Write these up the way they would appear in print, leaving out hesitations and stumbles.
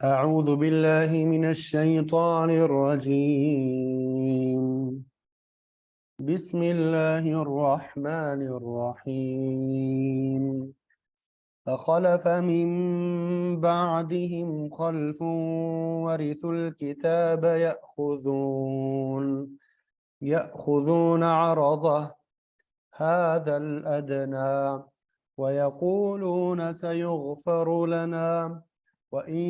أعوذ بالله من الشيطان الرجيم. بسم الله الرحمن الرحيم. فخلف من بعدهم خلف ورثوا الكتاب يأخذون عرضه هذا الأدنى ويقولون سيغفر لنا وإن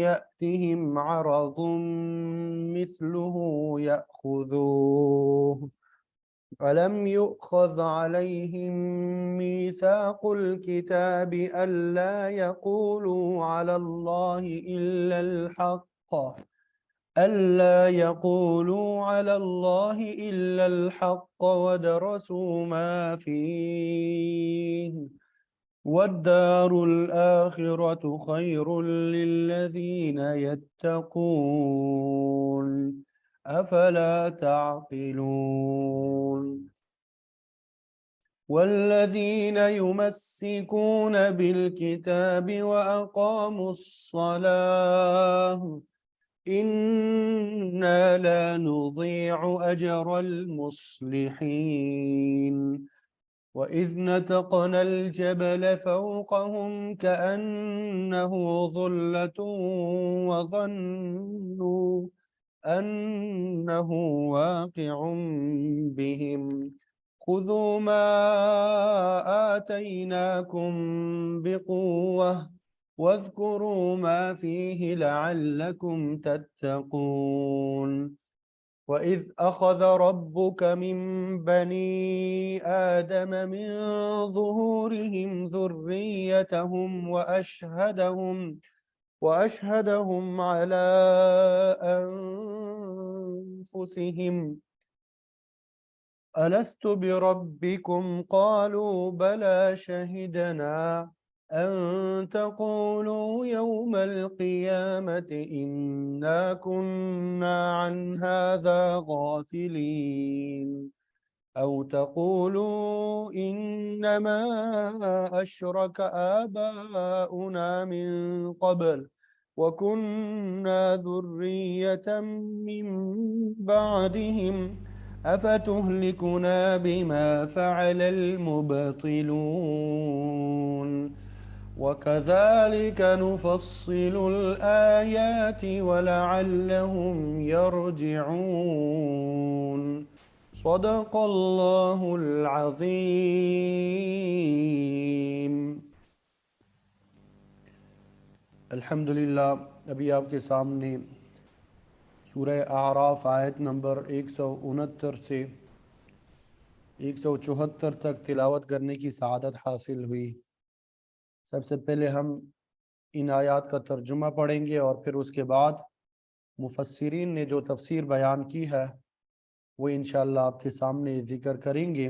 يأتهم عرض مثله يأخذوه ألم يؤخذ عليهم ميثاق الكتاب ألا يقولوا على الله إلا الحق ودرسوا ما فيه والدار الآخرة خير للذين يتقون أفلا تعقلون والذين يمسكون بالكتاب وأقاموا الصلاة إنا لا نضيع أجر المصلحين وإذ نتقنا الجبل فوقهم كأنه ظلة وظنوا أنه واقع بهم خذوا ما آتيناكم بقوة واذكروا ما فيه لعلكم تتقون وإذ أخذ ربك من بني آدم من ظهورهم ذريتهم وأشهدهم على أنفسهم ألست بربكم قالوا بلى شهدنا أن تقولوا يوم القيامة إنا كنا عن هذا غافلين أو تقولوا إنما أشرك آباؤنا من قبل وكنا ذرية من بعدهم أفتهلكنا بما فعل المبطلون وكذلك نفصل الآيات ولعلهم يرجعون صدق الله العظيم. الحمدللہ ابھی آپ کے سامنے سورہ اعراف آیت نمبر 169 سے 174 تک تلاوت کرنے کی سعادت حاصل ہوئی۔ سب سے پہلے ہم ان آیات کا ترجمہ پڑھیں گے اور پھر اس کے بعد مفسرین نے جو تفسیر بیان کی ہے وہ انشاءاللہ آپ کے سامنے ذکر کریں گے۔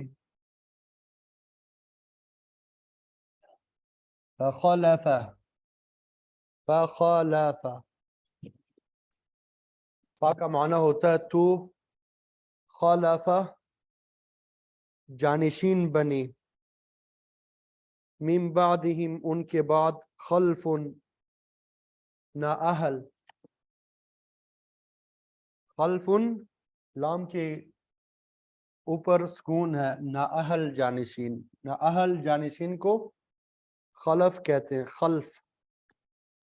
فخلف فخلف فا کا معنی ہوتا ہے تو، خلف جانشین بنی، من بعدہم ان کے بعد، خلف نااہل، خلف لام کے اوپر سکون ہے، نااہل جانشین، نااہل جانشین کو خلف کہتے ہیں، خلف۔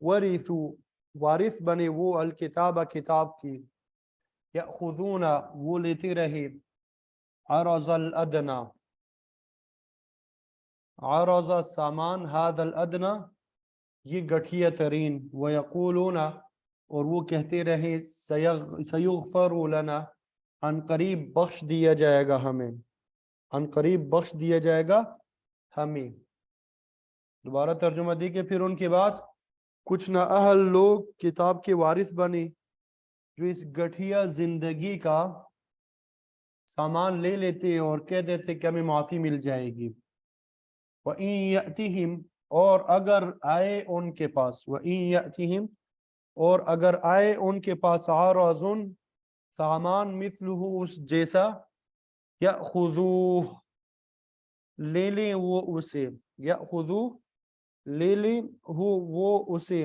ورثو وارث بنے وہ، الکتاب کتاب کی، یأخذون وہ لیتے رہے، عرض الادنا عرض سامان، هذا الادنا یہ گٹھیا ترین، ویقولون اور وہ کہتے رہے، سیغفر لنا ان قریب بخش دیا جائے گا ہمیں، ان قریب بخش دیا جائے گا ہمیں۔ دوبارہ ترجمہ دی کہ پھر ان کے بعد کچھ نااہل لوگ کتاب کے وارث بنے جو اس گٹھیا زندگی کا سامان لے لیتے اور کہہ دیتے کہ ہمیں معافی مل جائے گی۔ وَإِن يَأْتِهِمْ اور اگر آئے ان کے پاس، وَإِن يَأْتِهِمْ اور اگر آئے ان کے پاس، عَرَضٌ سامان، مثلہ اس جیسا، يَأْخُذُوهُ لے لیں وہ اسے، يَأْخُذُوهُ لے لیں وہ اسے،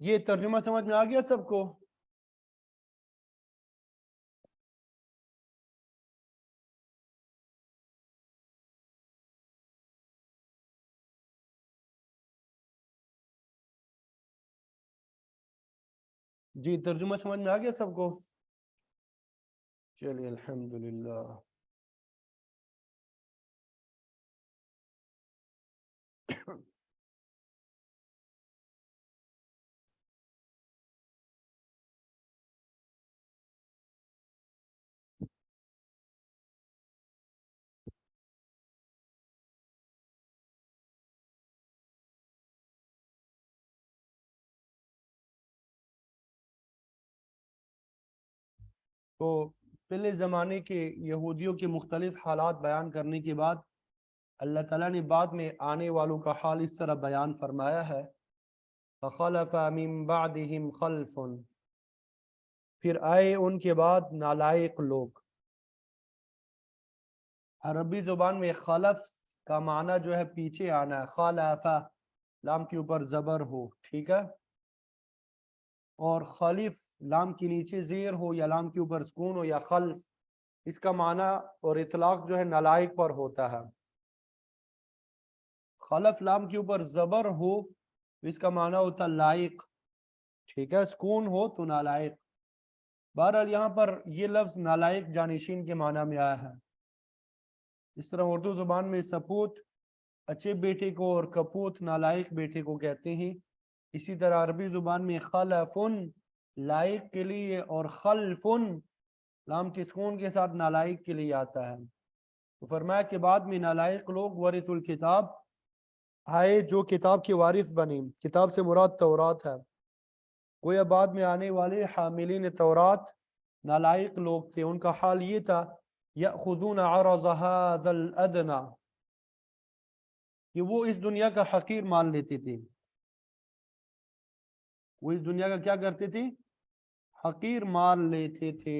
یہ ترجمہ سمجھ میں آ گیا سب کو؟ جی ترجمہ سمجھ میں آ گیا سب کو؟ چلیے الحمدللہ. تو پہلے زمانے کے یہودیوں کے مختلف حالات بیان کرنے کے بعد اللہ تعالیٰ نے بعد میں آنے والوں کا حال اس طرح بیان فرمایا ہے فَخَلَفَ مِن بَعْدِهِمْ خَلْفٌ، پھر آئے ان کے بعد نالائق لوگ. عربی زبان میں خلف کا معنی جو ہے پیچھے آنا ہے، خلف لام کے اوپر زبر ہو، ٹھیک ہے، اور خلف لام کے نیچے زیر ہو یا لام کے اوپر سکون ہو یا خلف، اس کا معنی اور اطلاق جو ہے نالائق پر ہوتا ہے. خلف لام کے اوپر زبر ہو اس کا معنی ہوتا لائق، ٹھیک ہے، سکون ہو تو نالائق. بہرحال یہاں پر یہ لفظ نالائق جانشین کے معنی میں آیا ہے. اس طرح اردو زبان میں سپوت اچھے بیٹے کو اور کپوت نالائق بیٹے کو کہتے ہیں. اسی طرح عربی زبان میں خلفن لائق کے لیے اور خلفن لام کے سکون کے ساتھ نالائق کے لیے آتا ہے. تو فرمایا کہ بعد میں نالائق لوگ ورث الکتاب آئے جو کتاب کے وارث بنے. کتاب سے مراد تورات ہے. گویا بعد میں آنے والے حاملین تورات نالائق لوگ تھے. ان کا حال یہ تھا یأخذون عرض هذا الادنى، کہ وہ اس دنیا کا حقیر مان لیتے تھے. وہ اس دنیا کا کیا کرتے تھے؟ حقیر مان لیتے تھے.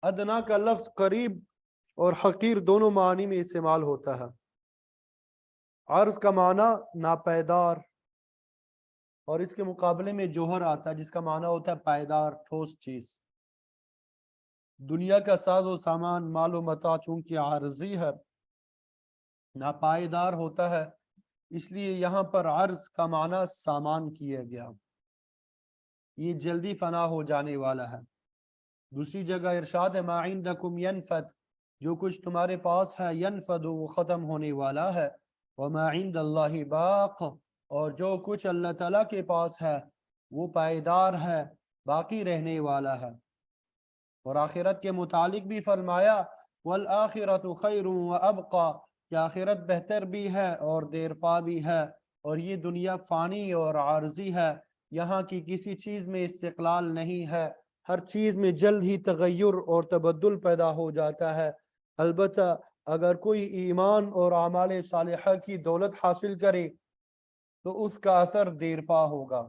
ادنا کا لفظ قریب اور حقیر دونوں معنی میں استعمال ہوتا ہے. عرض کا معنی ناپائیدار، اور اس کے مقابلے میں جوہر آتا ہے جس کا معنی ہوتا ہے پائیدار، ٹھوس چیز. دنیا کا ساز و سامان مال و متاع چونکہ عارضی ہے، ناپائیدار ہوتا ہے، اس لیے یہاں پر عرض کا معنی سامان کیا گیا. یہ جلدی فنا ہو جانے والا ہے. دوسری جگہ ارشاد ہے ما عندکم ینفد، جو کچھ تمہارے پاس ہے ینفد وہ ختم ہونے والا ہے. وما عند اللہ باق، اور جو کچھ اللہ تعالیٰ کے پاس ہے وہ پائیدار ہے، باقی رہنے والا ہے. اور آخرت کے متعلق بھی فرمایا والآخرۃ خیر وابقی، کہ آخرت بہتر بھی ہے اور دیر پا بھی ہے. اور یہ دنیا فانی اور عارضی ہے، یہاں کی کسی چیز میں استقلال نہیں ہے، ہر چیز میں جلد ہی تغیر اور تبدل پیدا ہو جاتا ہے. البتہ اگر کوئی ایمان اور اعمال صالحہ کی دولت حاصل کرے تو اس کا اثر دیر پا ہوگا.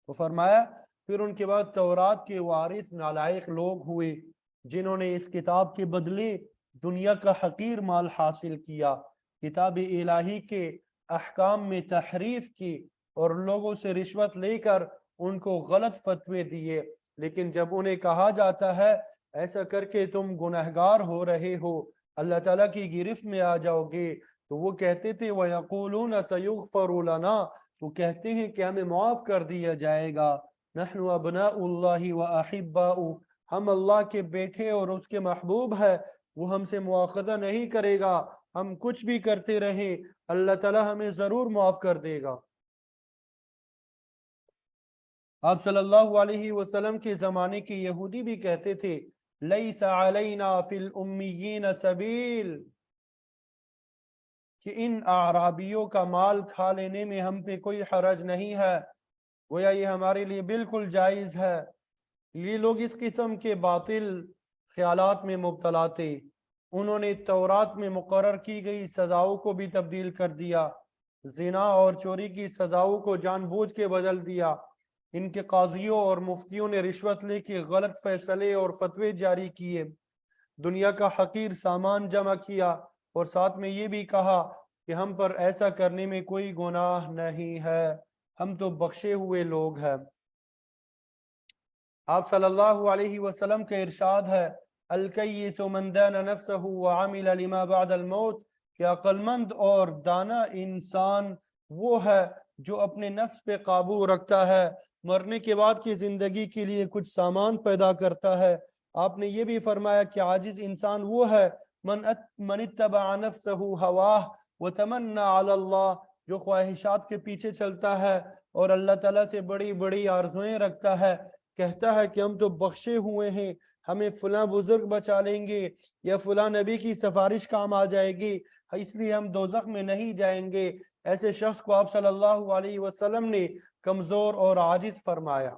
تو فرمایا پھر ان کے بعد تورات کے وارث نالائق لوگ ہوئے جنہوں نے اس کتاب کے بدلے دنیا کا حقیر مال حاصل کیا، کتاب الہی کے احکام میں تحریف کی اور لوگوں سے رشوت لے کر ان کو غلط فتوے دیے. لیکن جب انہیں کہا جاتا ہے ایسا کر کے تم گنہگار ہو رہے ہو، اللہ تعالیٰ کی گرفت میں آ جاؤ گے، تو وہ کہتے تھے وَيَقُولُونَ سَيُغْفَرُ لَنَا، وہ کہتے ہیں کہ ہمیں معاف کر دیا جائے گا. نحن ابناء اللہ واحباء، ہم اللہ کے بیٹے اور اس کے محبوب ہے، وہ ہم سے مواخذہ نہیں کرے گا. ہم کچھ بھی کرتے رہیں اللہ تعالیٰ ہمیں ضرور معاف کر دے گا. آپ صلی اللہ علیہ وسلم کے زمانے کے یہودی بھی کہتے تھے لیس علینا فی الامیین سبیل، کہ ان اعرابیوں کا مال کھا لینے میں ہم پہ کوئی حرج نہیں ہے، گویا یہ ہمارے لیے بالکل جائز ہے. یہ لوگ اس قسم کے باطل خیالات میں مبتلا تھے. انہوں نے تورات میں مقرر کی گئی سزاؤں کو بھی تبدیل کر دیا، زنا اور چوری کی سزاؤں کو جان بوجھ کے بدل دیا. ان کے قاضیوں اور مفتیوں نے رشوت لے کے غلط فیصلے اور فتوے جاری کیے، دنیا کا حقیر سامان جمع کیا، اور ساتھ میں یہ بھی کہا کہ ہم پر ایسا کرنے میں کوئی گناہ نہیں ہے. ہم تو بخشے ہوئے لوگ ہیں۔ آپ صلی اللہ علیہ وسلم کا ارشاد ہے الکیس من دان نفسہ وعمل لما بعد الموت، کہ عقل مند اور دانا انسان وہ ہے جو اپنے نفس پہ قابو رکھتا ہے، مرنے کے بعد کی زندگی کے لیے کچھ سامان پیدا کرتا ہے۔ آپ نے یہ بھی فرمایا کہ عاجز انسان وہ ہے من اتبع نفسہ ہواہ وتمنى علی اللہ، جو خواہشات کے پیچھے چلتا ہے اور اللہ تعالیٰ سے بڑی بڑی آرزویں رکھتا ہے، کہتا ہے کہ ہم تو بخشے ہوئے ہیں، ہمیں فلاں بزرگ بچا لیں گے یا فلاں نبی کی سفارش کام آ جائے گی، اس لیے ہم دوزخ میں نہیں جائیں گے۔ ایسے شخص کو آپ صلی اللہ علیہ وسلم نے کمزور اور عاجز فرمایا۔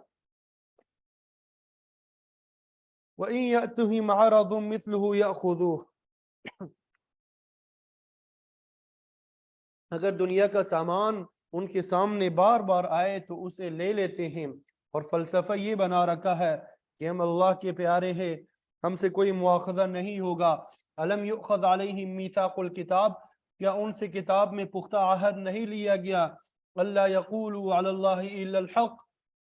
وَإِن يَأْتُهِمْ عَرَضٌ مِثْلُهُ يَأْخُذُوهُ، اگر دنیا کا سامان ان کے سامنے بار بار آئے تو اسے لے لیتے ہیں، اور فلسفہ یہ بنا رکھا ہے کہ ہم اللہ کے پیارے ہیں، ہم سے کوئی مواخذہ نہیں ہوگا۔ الم یؤخذ علیہم میثاق الکتاب، کیا ان سے کتاب میں پختہ عہد نہیں لیا گیا؟ اللہ یقولوا علی اللہ الا الحق،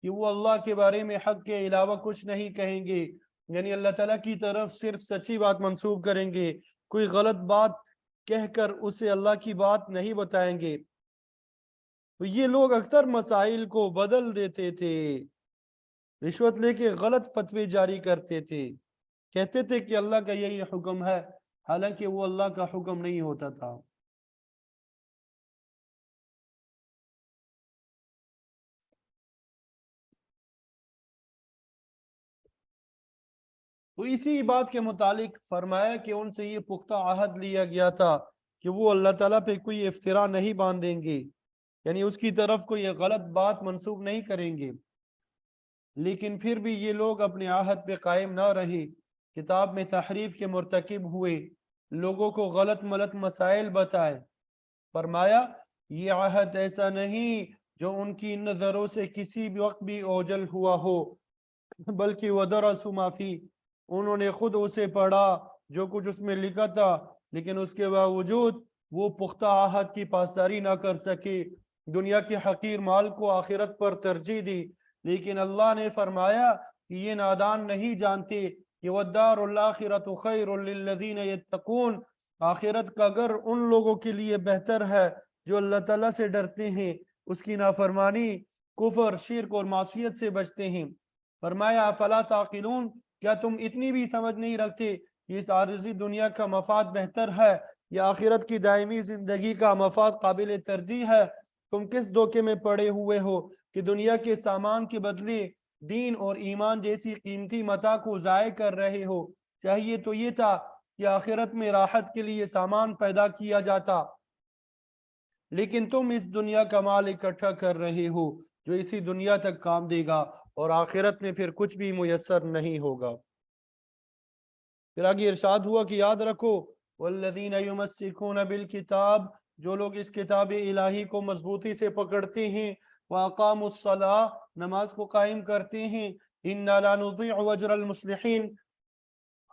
کہ وہ اللہ کے بارے میں حق کے علاوہ کچھ نہیں کہیں گے، یعنی اللہ تعالیٰ کی طرف صرف سچی بات منسوب کریں گے، کوئی غلط بات کہہ کر اسے اللہ کی بات نہیں بتائیں گے۔ تو یہ لوگ اکثر مسائل کو بدل دیتے تھے، رشوت لے کے غلط فتوے جاری کرتے تھے، کہتے تھے کہ اللہ کا یہی حکم ہے، حالانکہ وہ اللہ کا حکم نہیں ہوتا تھا۔ تو اسی بات کے متعلق فرمایا کہ ان سے یہ پختہ عہد لیا گیا تھا کہ وہ اللہ تعالیٰ پہ کوئی افترا نہیں باندھیں گے، یعنی اس کی طرف کوئی غلط بات منسوب نہیں کریں گے، لیکن پھر بھی یہ لوگ اپنے عہد پہ قائم نہ رہے، کتاب میں تحریف کے مرتکب ہوئے، لوگوں کو غلط ملت مسائل بتائے۔ فرمایا یہ عہد ایسا نہیں جو ان کی نظروں سے کسی بھی وقت بھی اوجل ہوا ہو، بلکہ وَدَرَسُوا مَا فِيهِ، انہوں نے خود اسے پڑھا جو کچھ اس میں لکھا تھا، لیکن اس کے باوجود وہ پختہ عہد کی پاسداری نہ کر سکے، دنیا کے حقیر مال کو آخرت پر ترجیح دی۔ لیکن اللہ نے فرمایا کہ یہ نادان نہیں جانتے کہ وَالدَّارُ الْآخِرَةُ خَيْرٌ لِلَّذِينَ يَتَّقُونَ، آخرت کا گھر ان لوگوں کے لیے بہتر ہے جو اللہ تعالیٰ سے ڈرتے ہیں، اس کی نافرمانی، کفر، شرک اور معصیت سے بچتے ہیں۔ فرمایا افلا تعقلون، کیا تم اتنی بھی سمجھ نہیں رکھتے کہ اس عارضی دنیا کا مفاد بہتر ہے یا آخرت کی دائمی زندگی کا مفاد قابل ترجیح ہے؟ تم کس دھوکے میں پڑے ہوئے ہو کہ دنیا کے سامان کے بدلے دین اور ایمان جیسی قیمتی متاع کو ضائع کر رہے ہو؟ چاہیے تو یہ تھا کہ آخرت میں راحت کے لیے سامان پیدا کیا جاتا، لیکن تم اس دنیا کا مال اکٹھا کر رہے ہو جو اسی دنیا تک کام دے گا اور آخرت میں پھر کچھ بھی میسر نہیں ہوگا۔ پھر آگے ارشاد ہوا کہ یاد رکھو والذین یمسکون بالکتاب، جو لوگ اس کتاب الہی کو مضبوطی سے پکڑتے ہیں، واقاموا الصلاۃ، نماز کو قائم کرتے ہیں، انا لا نضیع اجر المصلحین،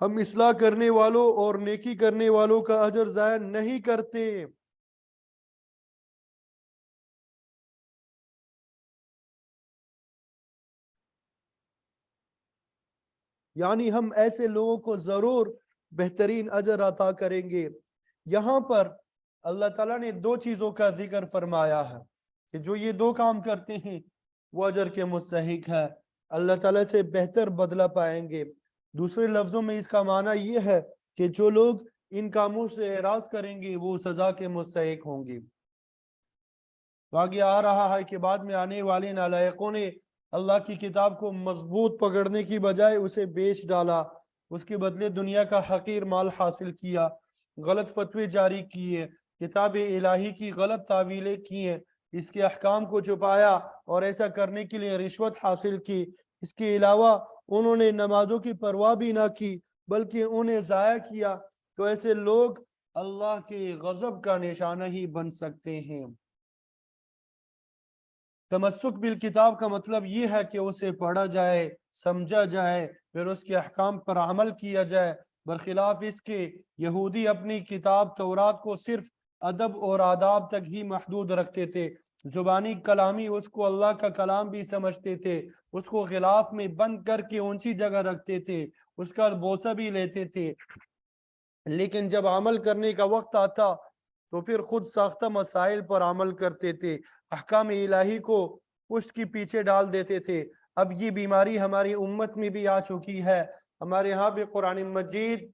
ہم اصلاح کرنے والوں اور نیکی کرنے والوں کا اجر ضائع نہیں کرتے۔ یعنی ہم ایسے لوگوں کو ضرور بہترین اجر عطا کریں گے۔ یہاں پر اللہ تعالیٰ نے دو چیزوں کا ذکر فرمایا ہے کہ جو یہ دو کام کرتے ہیں وہ اجر کے مستحق ہے، اللہ تعالیٰ سے بہتر بدلہ پائیں گے۔ دوسرے لفظوں میں اس کا معنی یہ ہے کہ جو لوگ ان کاموں سے اعراض کریں گے وہ سزا کے مستحق ہوں گے۔ آگے آ رہا ہے کہ بعد میں آنے والے نالائقوں نے اللہ کی کتاب کو مضبوط پکڑنے کی بجائے اسے بیچ ڈالا، اس کے بدلے دنیا کا حقیر مال حاصل کیا، غلط فتوے جاری کیے، کتاب الہی کی غلط تعویلیں کی ہیں، اس کے احکام کو چھپایا اور ایسا کرنے کے لیے رشوت حاصل کی۔ اس کے علاوہ انہوں نے نمازوں کی پرواہ بھی نہ کی بلکہ انہیں ضائع کیا، تو ایسے لوگ اللہ کے غضب کا نشانہ ہی بن سکتے ہیں۔ تمسک بالکتاب کا مطلب یہ ہے کہ اسے پڑھا جائے، سمجھا جائے، پھر اس کے احکام پر عمل کیا جائے، برخلاف اس کے یہودی اپنی کتاب تورات کو صرف ادب اور آداب تک ہی محدود رکھتے تھے، زبانی کلامی اس کو اللہ کا کلام بھی سمجھتے تھے، اس کو غلاف میں بند کر کے اونچی جگہ رکھتے تھے، اس کا بوسہ بھی لیتے تھے، لیکن جب عمل کرنے کا وقت آتا تو پھر خود ساختہ مسائل پر عمل کرتے تھے، احکام الہی کو پشت کی پیچھے ڈال دیتے تھے۔ اب یہ بیماری ہماری امت میں بھی آ چکی ہے، ہمارے ہاں بھی قرآن مجید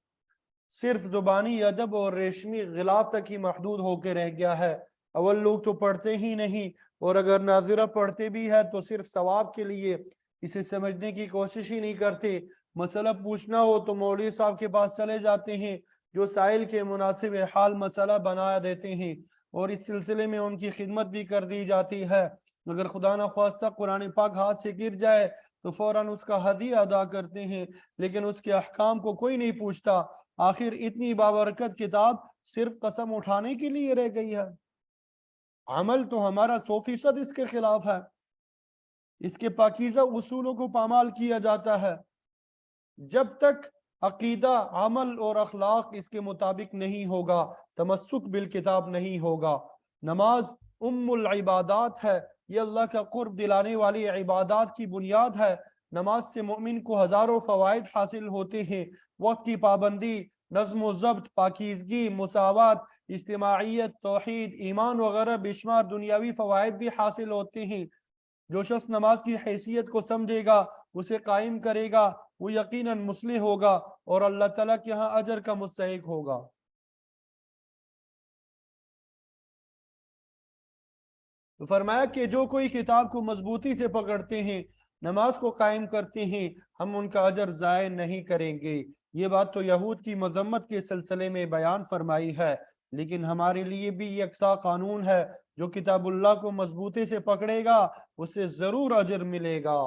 صرف زبانی ادب اور ریشمی غلاف تک ہی محدود ہو کے رہ گیا ہے۔ اول لوگ تو پڑھتے ہی نہیں، اور اگر ناظرہ پڑھتے بھی ہے تو صرف ثواب کے لیے، اسے سمجھنے کی کوشش ہی نہیں کرتے۔ مسئلہ پوچھنا ہو تو مولوی صاحب کے پاس چلے جاتے ہیں، جو سائل کے مناسب حال مسئلہ بنا دیتے ہیں، اور اس سلسلے میں ان کی خدمت بھی کر دی جاتی ہے۔ اگر خدا نخواستہ قرآن پاک ہاتھ سے گر جائے تو فوراً اس کا ہدیہ ادا کرتے ہیں، لیکن اس کے احکام کو کوئی نہیں پوچھتا۔ آخر اتنی بابرکت کتاب صرف قسم اٹھانے کے لیے رہ گئی ہے؟ عمل تو ہمارا 100% اس کے خلاف ہے، اس کے پاکیزہ اصولوں کو پامال کیا جاتا ہے۔ جب تک عقیدہ، عمل اور اخلاق اس کے مطابق نہیں ہوگا، تمسک بالکتاب نہیں ہوگا۔ نماز ام العبادات ہے، یہ اللہ کا قرب دلانے والی عبادات کی بنیاد ہے۔ نماز سے مومن کو ہزاروں فوائد حاصل ہوتے ہیں، وقت کی پابندی، نظم و ضبط، پاکیزگی، مساوات، اجتماعیت، توحید، ایمان وغیرہ بے شمار دنیاوی فوائد بھی حاصل ہوتے ہیں۔ جو شخص نماز کی حیثیت کو سمجھے گا، اسے قائم کرے گا، وہ یقیناً مصلح ہوگا اور اللہ تعالیٰ کے ہاں اجر کا مستحق ہوگا۔ تو فرمایا کہ جو کوئی کتاب کو مضبوطی سے پکڑتے ہیں، نماز کو قائم کرتے ہیں، ہم ان کا اجر ضائع نہیں کریں گے۔ یہ بات تو یہود کی مذمت کے سلسلے میں بیان فرمائی ہے، لیکن ہمارے لیے بھی یکساں قانون ہے، جو کتاب اللہ کو مضبوطی سے پکڑے گا اسے ضرور اجر ملے گا۔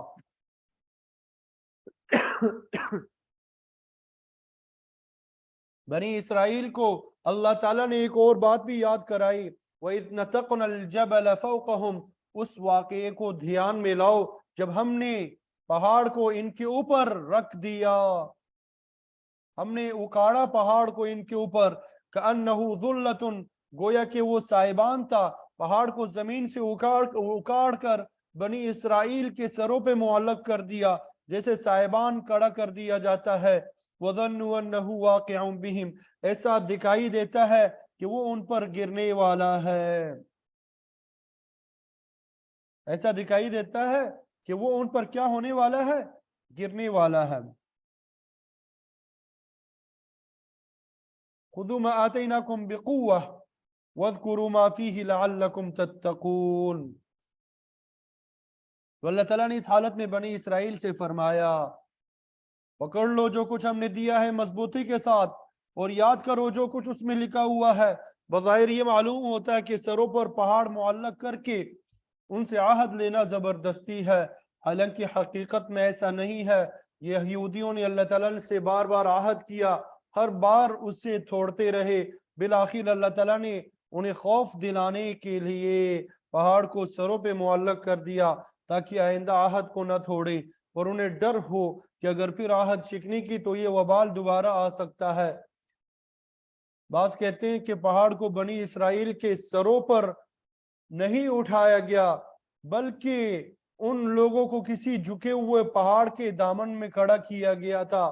بنی اسرائیل کو اللہ تعالیٰ نے ایک اور بات بھی یاد کرائی، وَإِذْ نَتَقْنَا الْجَبَلَ فَوْقَهُمْ، اس واقعے کو دھیان میں لاؤ جب ہم نے پہاڑ کو ان کے اوپر رکھ دیا، ہم نے اکاڑا پہاڑ کو ان کے اوپر، كَأَنَّهُ ذُلَّةٌ، گویا کہ وہ سائبان تھا۔ پہاڑ کو زمین سے اکاڑ کر بنی اسرائیل کے سروں پہ معلق کر دیا، جیسے سائبان کڑا کر دیا جاتا ہے۔ وَظَنُّوا أَنَّهُ وَاقِعٌ بِهِمْ، ایسا دکھائی دیتا ہے کہ وہ ان پر گرنے والا ہے، ایسا دکھائی دیتا ہے کہ وہ ان پر کیا ہونے والا ہے؟ گرنے والا ہے۔ خُذُوا مَا آتَيْنَاكُمْ بِقُوَّةٍ وَاذْكُرُوا مَا فِيهِ لَعَلَّكُمْ تَتَّقُونَ۔ تو اللہ تعالیٰ نے اس حالت میں بنی اسرائیل سے فرمایا، پکڑ لو جو کچھ ہم نے دیا ہے مضبوطی کے ساتھ، اور یاد کرو جو کچھ اس میں لکھا ہوا ہے۔ بظاہر یہ معلوم ہوتا ہے کہ سروں پر پہاڑ معلق کر کے ان سے عہد لینا زبردستی ہے، حالانکہ حقیقت میں ایسا نہیں ہے۔ یہ یہودیوں نے اللہ تعالیٰ سے بار بار عہد کیا، ہر بار اس سے توڑتے رہے، بالآخر اللہ تعالیٰ نے انہیں خوف دلانے کے لیے پہاڑ کو سروں پہ معلق کر دیا، تاکہ آئندہ عہد کو نہ توڑے، اور انہیں ڈر ہو کہ اگر پھر عہد شکنی کی تو یہ وبال دوبارہ آ سکتا ہے۔ بعض کہتے ہیں کہ پہاڑ کو بنی اسرائیل کے سروں پر نہیں اٹھایا گیا، بلکہ ان لوگوں کو کسی جھکے ہوئے پہاڑ کے دامن میں کھڑا کیا گیا تھا۔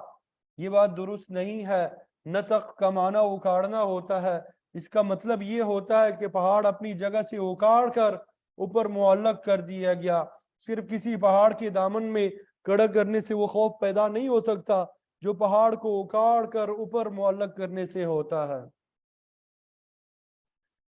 یہ بات درست نہیں ہے۔ نطق کا معنی اکاڑنا ہوتا ہے، اس کا مطلب یہ ہوتا ہے کہ پہاڑ اپنی جگہ سے اکاڑ کر اوپر معلق کر دیا گیا۔ صرف کسی پہاڑ کے دامن میں کھڑا کرنے سے وہ خوف پیدا نہیں ہو سکتا جو پہاڑ کو اکاڑ کر اوپر معلق کرنے سے ہوتا ہے۔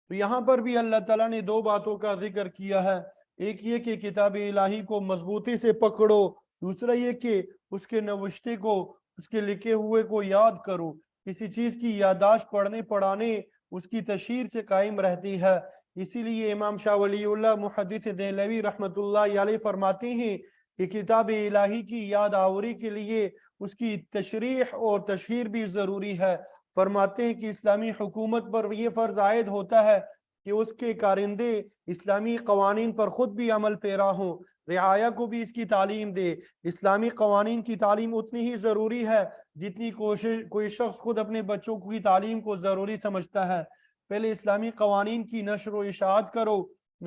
تو یہاں پر بھی اللہ تعالیٰ نے دو باتوں کا ذکر کیا ہے، ایک یہ کہ کتاب الہی کو مضبوطی سے پکڑو، دوسرا یہ کہ اس کے نوشتے کو، اس کے لکھے ہوئے کو یاد کرو۔ کسی چیز کی یادداشت پڑھنے پڑھانے اس کی تشہیر سے قائم رہتی ہے۔ اسی لیے امام شاہ ولی اللہ محدث دہلوی رحمۃ اللہ علیہ فرماتے ہیں کہ کتاب الہی کی یاد آوری کے لیے اس کی تشریح اور تشہیر بھی ضروری ہے۔ فرماتے ہیں کہ اسلامی حکومت پر یہ فرض عائد ہوتا ہے کہ اس کے کارندے اسلامی قوانین پر خود بھی عمل پیرا ہوں، رعایا کو بھی اس کی تعلیم دے۔ اسلامی قوانین کی تعلیم اتنی ہی ضروری ہے جتنی کوئی شخص خود اپنے بچوں کی تعلیم کو ضروری سمجھتا ہے۔ پہلے اسلامی قوانین کی نشر و اشاعت کرو،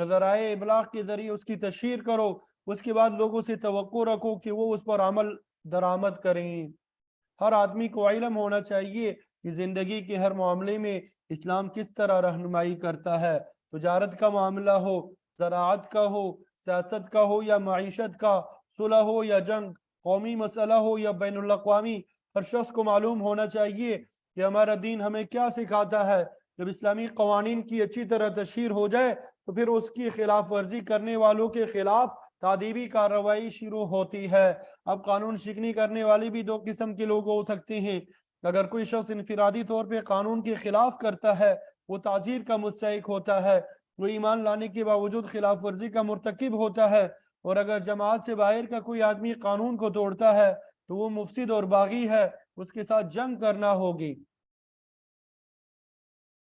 ذرائع ابلاغ کے ذریعے اس کی تشہیر کرو، اس کے بعد لوگوں سے توقع رکھو کہ وہ اس پر عمل درآمد کریں۔ ہر آدمی کو علم ہونا چاہیے کہ زندگی کے ہر معاملے میں اسلام کس طرح رہنمائی کرتا ہے، تجارت کا معاملہ ہو، زراعت کا ہو، سیاست کا ہو یا معیشت کا، صلح ہو یا جنگ، قومی مسئلہ ہو یا بین الاقوامی، ہر شخص کو معلوم ہونا چاہیے کہ ہمارا دین ہمیں کیا سکھاتا ہے۔ جب اسلامی قوانین کی اچھی طرح تشہیر ہو جائے تو پھر اس کی خلاف ورزی کرنے والوں کے خلاف تعدیبی کارروائی شروع ہوتی ہے۔ اب قانون شکنی کرنے والے بھی دو قسم کے لوگ ہو سکتے ہیں۔ اگر کوئی شخص انفرادی طور پہ قانون کے خلاف کرتا ہے وہ تعزیر کا مستحق ہوتا ہے، وہ ایمان لانے کے باوجود خلاف ورزی کا مرتکب ہوتا ہے، اور اگر جماعت سے باہر کا کوئی آدمی قانون کو توڑتا ہے تو وہ مفسد اور باغی ہے، اس کے ساتھ جنگ کرنا ہوگی۔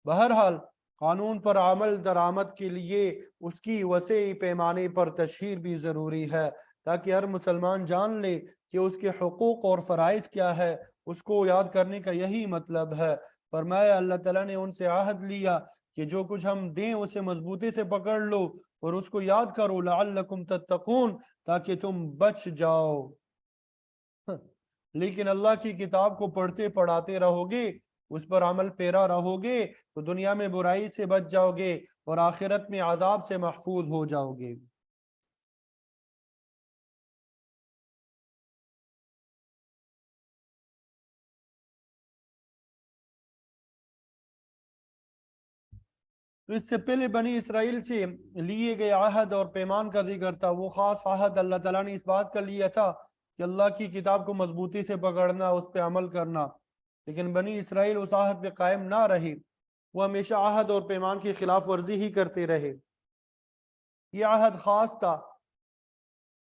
بہرحال قانون پر عمل درآمد کے لیے اس کی وسیع پیمانے پر تشہیر بھی ضروری ہے، تاکہ ہر مسلمان جان لے کہ اس کے حقوق اور فرائض کیا ہے۔ اس کو یاد کرنے کا یہی مطلب ہے۔ فرمایا اللہ تعالیٰ نے ان سے عہد لیا کہ جو کچھ ہم دیں اسے مضبوطی سے پکڑ لو اور اس کو یاد کرو، لعلکم تتقون، تاکہ تم بچ جاؤ۔ لیکن اللہ کی کتاب کو پڑھتے پڑھاتے رہو گے، اس پر عمل پیرا رہو گے تو دنیا میں برائی سے بچ جاؤ گے اور آخرت میں عذاب سے محفوظ ہو جاؤ گے۔ تو اس سے پہلے بنی اسرائیل سے لیے گئے عہد اور پیمان کا ذکر تھا۔ وہ خاص عہد اللہ تعالیٰ نے اس بات کا لیا تھا کہ اللہ کی کتاب کو مضبوطی سے پکڑنا، اس پہ عمل کرنا، لیکن بنی اسرائیل اس عہد پہ قائم نہ رہی، وہ ہمیشہ عہد اور پیمان کی خلاف ورزی ہی کرتے رہے۔ یہ عہد خاص تھا۔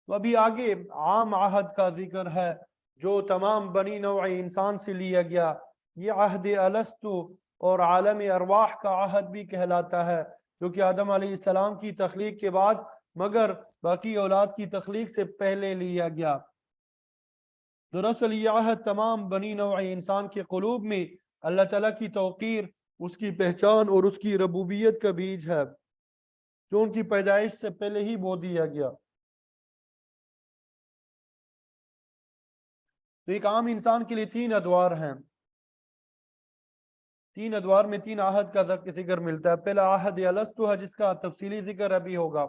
تو ابھی آگے عام عہد کا ذکر ہے جو تمام بنی نوع انسان سے لیا گیا۔ یہ عہد الستو اور عالم ارواح کا عہد بھی کہلاتا ہے، جو کہ آدم علیہ السلام کی تخلیق کے بعد مگر باقی اولاد کی تخلیق سے پہلے لیا گیا۔ دراصل یہ عہد تمام بنی نوع انسان کے قلوب میں اللہ تعالیٰ کی توقیر، اس کی پہچان اور اس کی ربوبیت کا بیج ہے، جو ان کی پیدائش سے پہلے ہی بو دیا گیا۔ تو ایک عام انسان کے لیے تین ادوار ہیں، تین ادوار میں تین عہد کا ذکر ملتا ہے۔ پہلا عہد الستو ہے جس کا تفصیلی ذکر ابھی ہوگا۔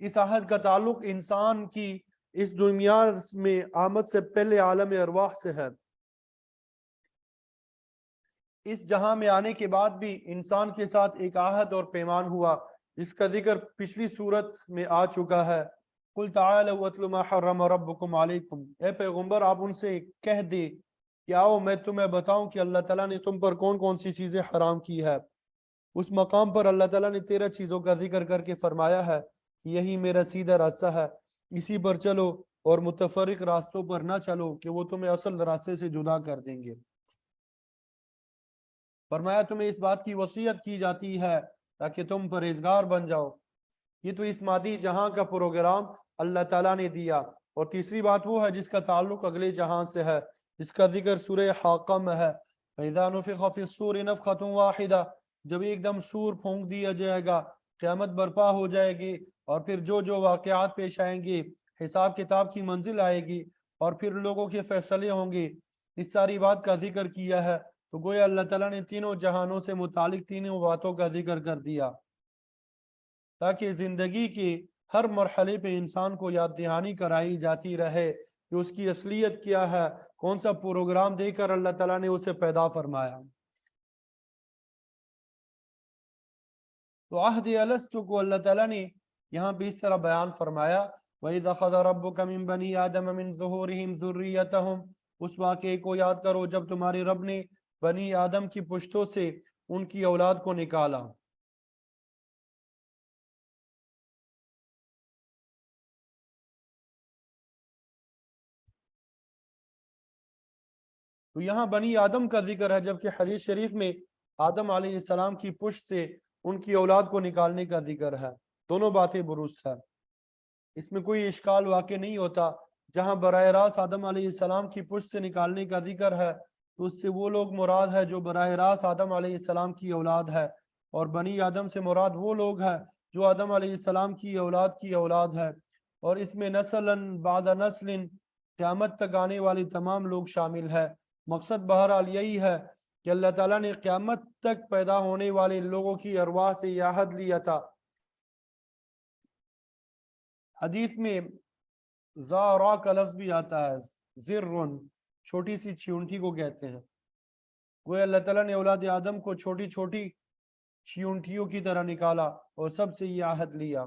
اس عہد کا تعلق انسان کی اس دنیا میں آمد سے پہلے عالم ارواح سے ہے۔ اس جہاں میں آنے کے بعد بھی انسان کے ساتھ ایک عہد اور پیمان ہوا، جس کا ذکر پچھلی صورت میں آ چکا ہے۔ قُلْ تَعَالَوْا وَاتْلُوا مَا حَرَّمَ رَبُّكُمْ عَلَيْكُمْ، اے پیغمبر آپ ان سے کہہ دے کہ آؤ میں تمہیں بتاؤں کہ اللہ تعالیٰ نے تم پر کون کون سی چیزیں حرام کی ہے۔ اس مقام پر اللہ تعالیٰ نے 13 چیزوں کا ذکر کر کے فرمایا ہے یہی میرا سیدھا راستہ ہے، اسی پر چلو اور متفرق راستوں پر نہ چلو کہ وہ تمہیں اصل راستے سے جدا کر دیں گے۔ فرمایا تمہیں اس بات کی وصیت کی جاتی ہے تاکہ تم پرہیزگار بن جاؤ۔ یہ تو اس مادی جہاں کا پروگرام اللہ تعالیٰ نے دیا، اور تیسری بات وہ ہے جس کا تعلق اگلے جہاں سے ہے، جس کا ذکر سورہ حاقہ میں ہے۔ فَإِذَا نُفِخَ فِي الصُّورِ نَفْخَةٌ وَاحِدَةٌ، جب ایک دم سور پھونک دیا جائے گا، قیامت برپا ہو جائے گی، اور پھر جو جو واقعات پیش آئیں گے، حساب کتاب کی منزل آئے گی، اور پھر لوگوں کے فیصلے ہوں گے، اس ساری بات کا ذکر کیا ہے۔ تو گویا اللہ تعالیٰ نے تینوں جہانوں سے متعلق تینوں باتوں کا ذکر کر دیا تاکہ زندگی کے ہر مرحلے پہ انسان کو یاد دہانی کرائی جاتی رہے کہ اس کی اصلیت کیا ہے، کون سا پروگرام دے کر اللہ تعالیٰ نے اسے پیدا فرمایا۔ تو عہد الستو کو اللہ تعالیٰ نے یہاں پہ اس طرح بیان فرمایا، وَإِذَا أَخَذَ رَبُّكَ مِن بَنِي آدَمَ مِن ظُهُورِهِمْ ذُرِّيَّتَهُمْ، اس واقعے کو یاد کرو جب تمہارے رب نے بنی آدم کی پشتوں سے ان کی اولاد کو نکالا۔ تو یہاں بنی آدم کا ذکر ہے، جبکہ حدیث شریف میں آدم علیہ السلام کی پشت سے ان کی اولاد کو نکالنے کا ذکر ہے۔ دونوں باتیں درست ہے، اس میں کوئی اشکال واقع نہیں ہوتا۔ جہاں براہ راست آدم علیہ السلام کی پشت سے نکالنے کا ذکر ہے تو اس سے وہ لوگ مراد ہے جو براہ راست آدم علیہ السلام کی اولاد ہے، اور بنی آدم سے مراد وہ لوگ ہیں جو آدم علیہ السلام کی اولاد ہے، اور اس میں نسلاً بعد نسل قیامت تک آنے والی تمام لوگ شامل ہے۔ مقصد بہرحال یہی ہے کہ اللہ تعالیٰ نے قیامت تک پیدا ہونے والے لوگوں کی ارواح سے یہ عہد لیا تھا۔ حدیث میں زارا کا لفظ بھی آتا ہے، زرن، چھوٹی سی چیونٹی کو کہتے ہیں۔ گویا اللہ تعالیٰ نے اولاد آدم کو چھوٹی چھوٹی چیونٹیوں کی طرح نکالا اور سب سے یہ عہد لیا،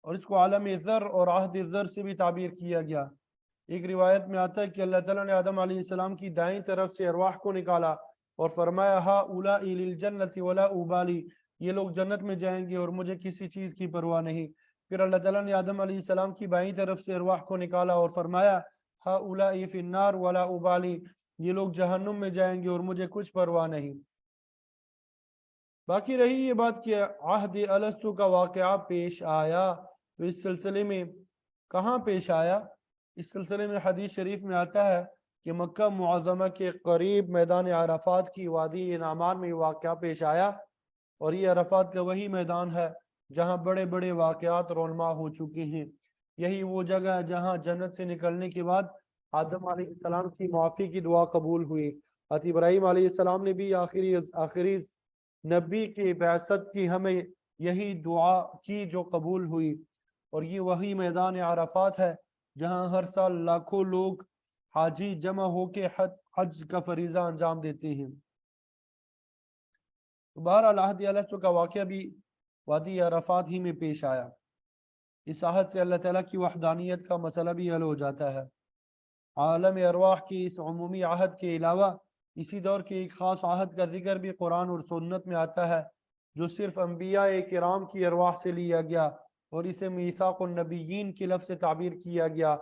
اور اس کو عالم ذر اور عہد ذر سے بھی تعبیر کیا گیا۔ ایک روایت میں آتا ہے کہ اللہ تعالیٰ نے آدم علیہ السلام کی دائیں طرف سے ارواح کو نکالا اور فرمایا ہا اولائی للجنت ولا ابالی، یہ لوگ جنت میں جائیں گے اور مجھے کسی چیز کی پرواہ نہیں۔ پھر اللہ تعالیٰ نے آدم علیہ السلام کی بائیں طرف سے ارواح کو نکالا اور فرمایا ہا اولائی فی النار ولا ابالی، یہ لوگ جہنم میں جائیں گے اور مجھے کچھ پرواہ نہیں۔ باقی رہی یہ بات کہ عہد الستو کا واقعہ پیش آیا، تو اس سلسلے میں کہاں پیش آیا؟ اس سلسلے میں حدیث شریف میں آتا ہے کہ مکہ معظمہ کے قریب میدان عرفات کی وادی انعمان میں واقعہ پیش آیا، اور یہ عرفات کا وہی میدان ہے جہاں بڑے بڑے واقعات رونما ہو چکے ہیں۔ یہی وہ جگہ ہے جہاں جنت سے نکلنے کے بعد آدم علیہ السلام کی معافی کی دعا قبول ہوئی۔ حضرت ابراہیم علیہ السلام نے بھی آخری نبی کی بعثت کی ہمیں یہی دعا کی جو قبول ہوئی، اور یہ وہی میدان عرفات ہے جہاں ہر سال لاکھوں لوگ حاجی جمع ہو کے حج کا فریضہ انجام دیتے ہیں۔ بہرحال عہد الستو کا واقعہ بھی وادی عرفات ہی میں پیش آیا۔ اس عہد سے اللہ تعالیٰ کی وحدانیت کا مسئلہ بھی حل ہو جاتا ہے۔ عالم ارواح کی اس عمومی عہد کے علاوہ اسی دور کے ایک خاص عہد کا ذکر بھی قرآن اور سنت میں آتا ہے، جو صرف انبیاء کرام کی ارواح سے لیا گیا، اور اسے میثاق النبیین کے لفظ سے تعبیر کیا گیا۔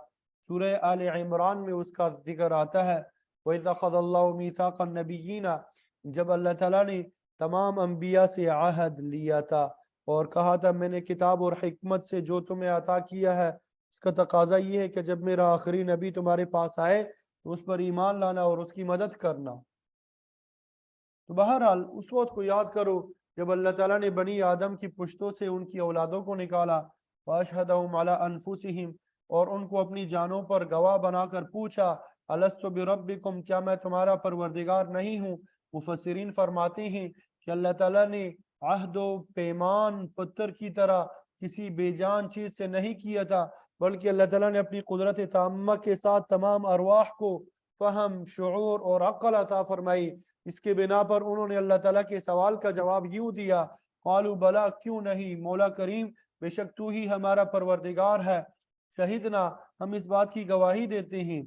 سورہ آل عمران میں اس کا ذکر آتا ہے، وَإِذَا أَخَذَ اللَّهُ مِيثَاقَ النَّبِيِّينَ، جب اللہ تعالیٰ نے تمام انبیاء سے عہد لیا تھا اور کہا تھا میں نے کتاب اور حکمت سے جو تمہیں عطا کیا ہے، اس کا تقاضا یہ ہے کہ جب میرا آخری نبی تمہارے پاس آئے تو اس پر ایمان لانا اور اس کی مدد کرنا۔ تو بہرحال اس وقت کو یاد کرو جب اللہ تعالیٰ نے بنی آدم کی پشتوں سے ان کی اولادوں کو نکالا، وَأَشْهَدَهُمْ عَلَىٰ أَنفُسِهِمْ، اور ان کو اپنی جانوں پر گواہ بنا کر پوچھا أَلَسْتُ بِرَبِّكُمْ، کیا میں تمہارا پروردگار نہیں ہوں؟ مفسرین فرماتے ہیں کہ اللہ تعالیٰ نے عہد و پیمان پتھر کی طرح کسی بے جان چیز سے نہیں کیا تھا، بلکہ اللہ تعالیٰ نے اپنی قدرت تامہ کے ساتھ تمام ارواح کو فہم، شعور اور عقل عطا فرمائی۔ اس کے بنا پر انہوں نے اللہ تعالیٰ کے سوال کا جواب یوں دیا، قالوا بلا، کیوں نہیں مولا کریم، بے شک تو ہی ہمارا پروردگار ہے، شہدنا، ہم اس بات کی گواہی دیتے ہیں۔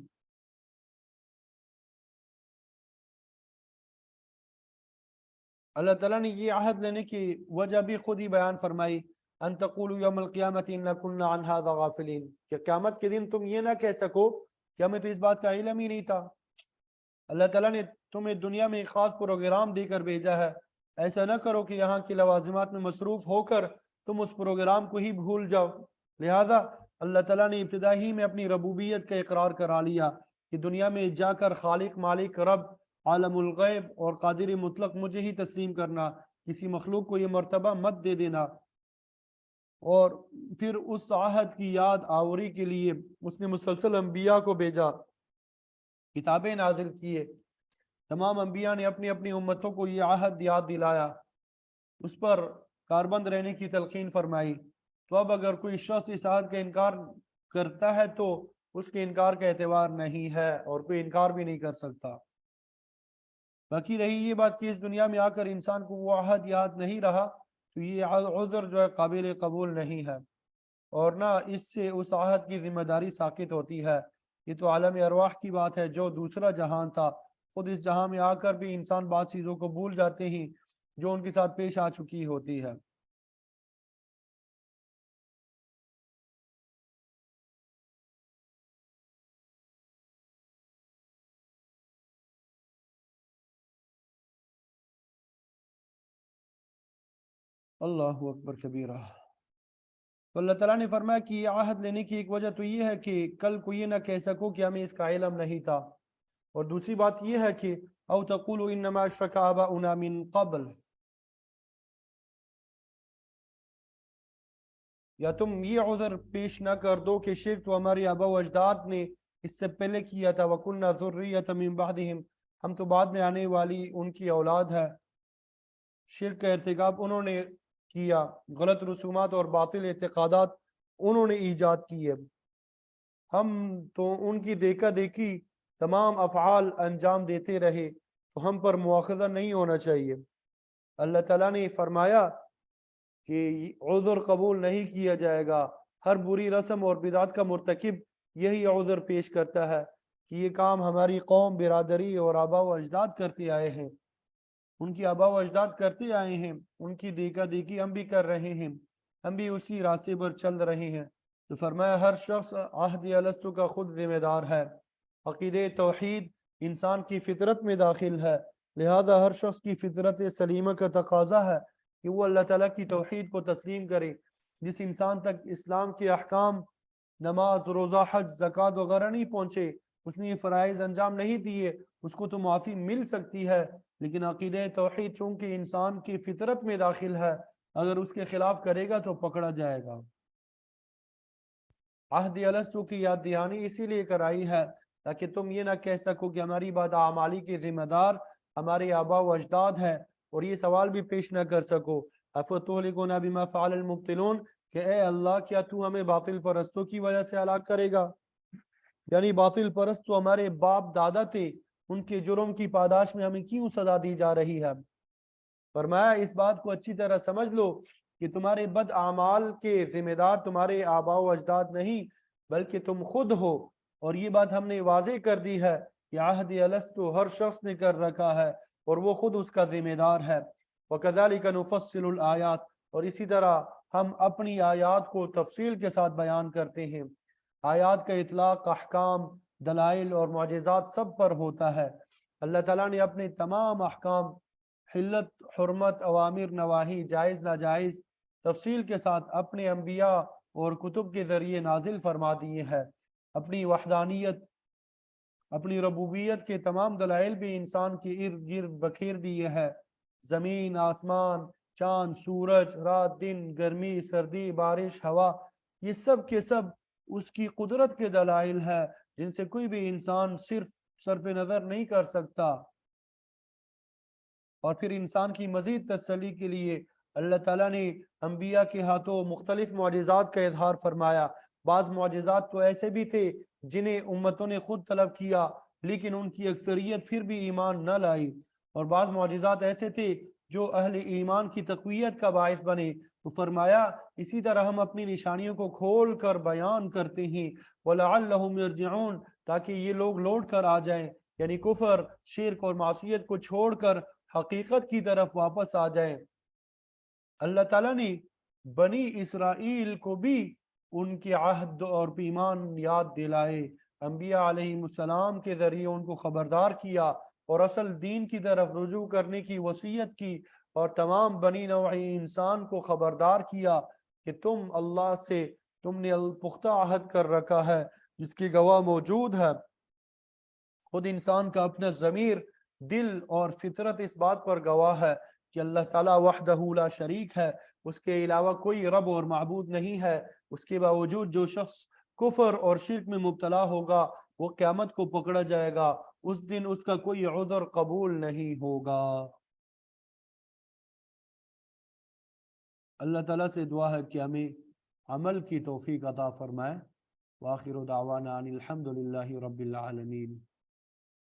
اللہ تعالیٰ نے یہ عہد لینے کی وجہ بھی خود ہی بیان فرمائی، ان تقولوا یوم القیامت انا کنا عن هذا غافلین، کہ قیامت کے دن تم یہ نہ کہہ سکو کہ ہمیں تو اس بات کا علم ہی نہیں تھا۔ اللہ تعالیٰ نے تمہیں دنیا میں ایک خاص پروگرام دے کر بھیجا ہے، ایسا نہ کرو کہ یہاں کی لوازمات میں مصروف ہو کر تم اس پروگرام کو ہی بھول جاؤ۔ لہذا اللہ تعالیٰ نے ابتدا ہی میں اپنی ربوبیت کا اقرار کرا لیا کہ دنیا میں جا کر خالق، مالک، رب، عالم الغیب اور قادر مطلق مجھے ہی تسلیم کرنا، کسی مخلوق کو یہ مرتبہ مت دے دینا۔ اور پھر اس عہد کی یاد آوری کے لیے اس نے مسلسل انبیاء کو بھیجا، کتابیں نازل کیے، تمام انبیاء نے اپنی اپنی امتوں کو یہ عہد یاد دلایا، اس پر کاربند رہنے کی تلقین فرمائی۔ تو اب اگر کوئی شخص اس عہد کا انکار کرتا ہے تو اس کے انکار کا اعتبار نہیں ہے اور کوئی انکار بھی نہیں کر سکتا۔ باقی رہی یہ بات کہ اس دنیا میں آ کر انسان کو وہ عہد یاد نہیں رہا، تو یہ عذر جو ہے قابل قبول نہیں ہے، اور نہ اس سے اس عہد کی ذمہ داری ساقط ہوتی ہے۔ یہ تو عالم ارواح کی بات ہے جو دوسرا جہان تھا، خود اس جہاں میں آ کر بھی انسان بعض چیزوں کو بھول جاتے ہیں جو ان کے ساتھ پیش آ چکی ہوتی ہے۔ اللہ اکبر کبیرہ۔ تو اللہ تعالیٰ نے فرمایا کہ یہ عہد لینے کی ایک وجہ تو یہ ہے کہ کل کو یہ نہ کہہ سکو کہ ہمیں اس کا علم نہیں تھا، اور دوسری بات یہ ہے کہ او تقولوا انما اشرک آباؤنا من قبل، یا تم یہ عذر پیش نہ کر دو کہ شرک تو ہمارے آبا و اجداد نے اس سے پہلے کیا تھا، وَكُنَّا ذُرِّيَّةً مِّن بَعْدِهِمْ، ہم تو بعد میں آنے والی ان کی اولاد ہے۔ شرک کا ارتکاب انہوں نے کیا، غلط رسومات اور باطل اعتقادات انہوں نے ایجاد کیے، ہم تو ان کی دیکھا دیکھی تمام افعال انجام دیتے رہے، تو ہم پر مواخذہ نہیں ہونا چاہیے۔ اللہ تعالیٰ نے فرمایا کہ عذر قبول نہیں کیا جائے گا، ہر بری رسم اور بدعت کا مرتکب یہی عذر پیش کرتا ہے کہ یہ کام ہماری قوم، برادری اور آبا و اجداد کرتے آئے ہیں، ان کی آبا و اجداد کرتے آئے ہیں، ان کی دیکھا دیکھی ہم بھی کر رہے ہیں، ہم بھی اسی راستے پر چل رہے ہیں۔ تو فرمایا ہر شخص عہد الستو کا خود ذمہ دار ہے۔ عقیدہ توحید انسان کی فطرت میں داخل ہے، لہذا ہر شخص کی فطرت سلیمہ کا تقاضا ہے کہ وہ اللہ تعالیٰ کی توحید کو تسلیم کرے۔ جس انسان تک اسلام کے احکام، نماز، روزہ، حج، زکوٰۃ وغیرہ نہیں پہنچے، اس نے یہ فرائض انجام نہیں دیے، اس کو تو معافی مل سکتی ہے، لیکن عقیدہ توحید چونکہ انسان کی فطرت میں داخل ہے، اگر اس کے خلاف کرے گا تو پکڑا جائے گا۔ عہد الستو کی یاد دہانی اسی لیے کرائی ہے تاکہ تم یہ نہ کہہ سکو کہ ہماری بات اعمالی کے ذمہ دار ہمارے آبا و اجداد ہے، اور یہ سوال بھی پیش نہ کر سکو افتہلکنا بما فعل المبطلون، کہ اے اللہ کیا تو ہمیں باطل پرستوں کی وجہ سے ہلاک کرے گا؟ یعنی باطل پرست تو ہمارے باپ دادا تھے، ان کے جرم کی پاداش میں ہمیں کیوں سزا دی جا رہی ہے؟ فرمایا اس بات کو اچھی طرح سمجھ لو کہ تمہارے بد اعمال کے ذمہ دار تمہارے آبا و اجداد نہیں بلکہ تم خود ہو، اور یہ بات ہم نے واضح کر دی ہے کہ عہد الستو ہر شخص نے کر رکھا ہے اور وہ خود اس کا ذمہ دار ہے۔ وَكَذَلِكَ نُفَصِّلُ الْآيَاتِ، اور اسی طرح ہم اپنی آیات کو تفصیل کے ساتھ بیان کرتے ہیں۔ آیات کا اطلاق احکام، دلائل اور معجزات سب پر ہوتا ہے۔ اللہ تعالیٰ نے اپنے تمام احکام، حلت، حرمت، اوامر، نواہی، جائز ناجائز، تفصیل کے ساتھ اپنے انبیاء اور کتب کے ذریعے نازل فرما دیے ہیں۔ اپنی وحدانیت، اپنی ربوبیت کے تمام دلائل بھی انسان کے ارد گرد بکھیر دیے ہیں۔ زمین، آسمان، چاند، سورج، رات، دن، گرمی، سردی، بارش، ہوا، یہ سب کے سب اس کی قدرت کے دلائل ہے جن سے کوئی بھی انسان صرف نظر نہیں کر سکتا۔ اور پھر انسان کی مزید تسلی کے لیے اللہ تعالیٰ نے انبیاء کے ہاتھوں مختلف معجزات کا اظہار فرمایا۔ بعض معجزات تو ایسے بھی تھے جنہیں امتوں نے خود طلب کیا لیکن ان کی اکثریت پھر بھی ایمان نہ لائی، اور بعض معجزات ایسے تھے جو اہل ایمان کی تقویت کا باعث بنے۔ تو فرمایا اسی طرح ہم اپنی نشانیوں کو کھول کر بیان کرتے ہیں وَلَعَلَّهُمْ يَرْجِعُونَ، تاکہ یہ لوگ لوٹ کر آ جائیں، یعنی کفر، شرک اور معصیت کو چھوڑ کر حقیقت کی طرف واپس آ جائیں۔ اللہ تعالیٰ نے بنی اسرائیل کو بھی ان کے عہد اور پیمان یاد دلائے، انبیاء علیہ السلام کے ذریعے ان کو خبردار کیا اور اصل دین کی طرف رجوع کرنے کی وصیت کی، اور تمام بنی نوع انسان کو خبردار کیا کہ تم اللہ سے تم نے پختہ عہد کر رکھا ہے جس کی گواہ موجود ہے۔ خود انسان کا اپنا ضمیر، دل اور فطرت اس بات پر گواہ ہے کہ اللہ تعالیٰ وحدہ لا شریک ہے، اس کے علاوہ کوئی رب اور معبود نہیں ہے۔ اس کے باوجود جو شخص کفر اور شرک میں مبتلا ہوگا وہ قیامت کو پکڑا جائے گا، اس دن اس کا کوئی عذر قبول نہیں ہوگا۔ اللہ تعالیٰ سے دعا ہے کہ ہمیں عمل کی توفیق عطا فرمائے۔ وآخر دعوانا ان الحمد للہ رب العالمین۔